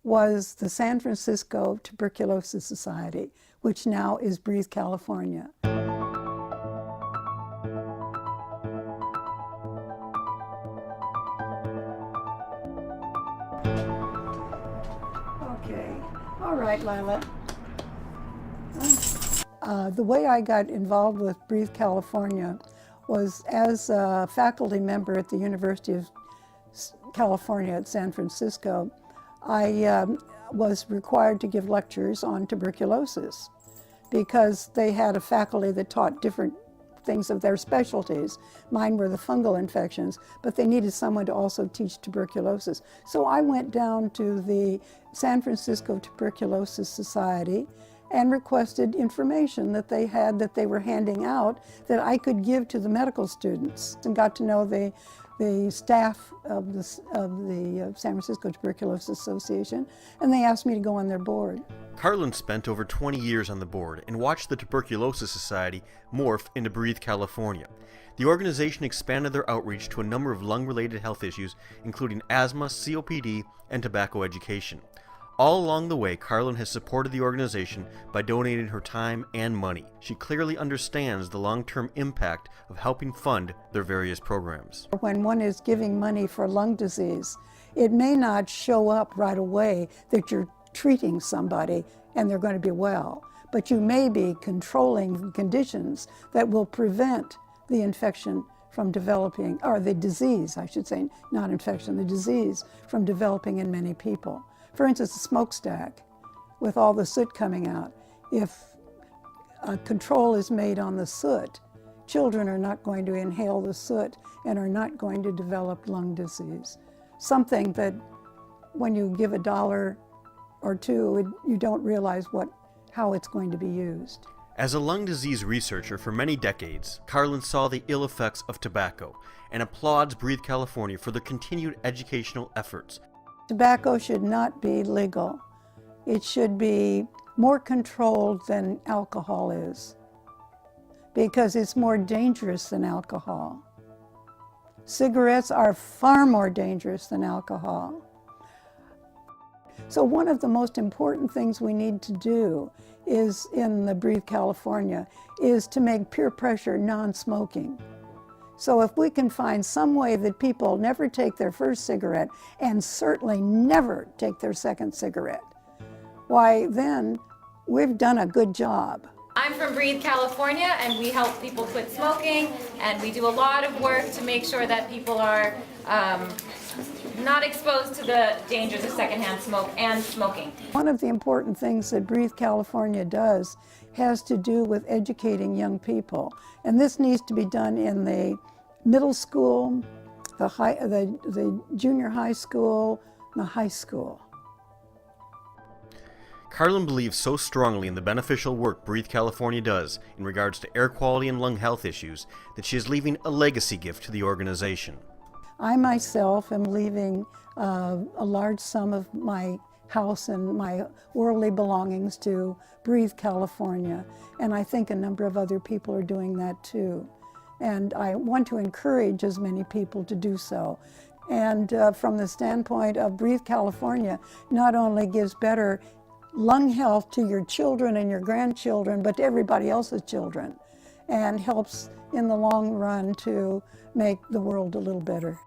was the San Francisco Tuberculosis Society, which now is Breathe California. Okay, all right, Lila. The way I got involved with Breathe California was as a faculty member at the University of California at San Francisco. I was required to give lectures on tuberculosis because they had a faculty that taught different things of their specialties. Mine were the fungal infections, but they needed someone to also teach tuberculosis. So I went down to the San Francisco Tuberculosis Society and requested information that they had, that they were handing out, that I could give to the medical students, and got to know the staff of the San Francisco Tuberculosis Association, and they asked me to go on their board. Carlyn spent over 20 years on the board and watched the Tuberculosis Society morph into Breathe California. The organization expanded their outreach to a number of lung-related health issues, including asthma, COPD, and tobacco education. All along the way, Carlyn has supported the organization by donating her time and money. She clearly understands the long-term impact of helping fund their various programs. When one is giving money for lung disease, it may not show up right away that you're treating somebody and they're going to be well, but you may be controlling conditions that will prevent the infection from developing, or the disease, I should say, not infection, the disease from developing in many people. For instance, a smokestack with all the soot coming out. If a control is made on the soot, children are not going to inhale the soot and are not going to develop lung disease. Something that when you give $1 or $2, you don't realize how it's going to be used. As a lung disease researcher for many decades, Carlyn saw the ill effects of tobacco and applauds Breathe California for their continued educational efforts. Tobacco should not be legal. It should be more controlled than alcohol is, because it's more dangerous than alcohol. Cigarettes are far more dangerous than alcohol. So one of the most important things we need to do is, in the Breathe California, is to make peer pressure non-smoking. So if we can find some way that people never take their first cigarette and certainly never take their second cigarette, why then we've done a good job. I'm from Breathe California, and we help people quit smoking, and we do a lot of work to make sure that people are not exposed to the dangers of secondhand smoke and smoking. One of the important things that Breathe California does has to do with educating young people, and this needs to be done in the middle school, the junior high school, the high school. Carlyn believes so strongly in the beneficial work Breathe California does in regards to air quality and lung health issues that she is leaving a legacy gift to the organization. I myself am leaving a large sum of my house and my worldly belongings to Breathe California, and I think a number of other people are doing that too. And I want to encourage as many people to do so. And from the standpoint of Breathe California, not only gives better lung health to your children and your grandchildren, but to everybody else's children, and helps in the long run to make the world a little better.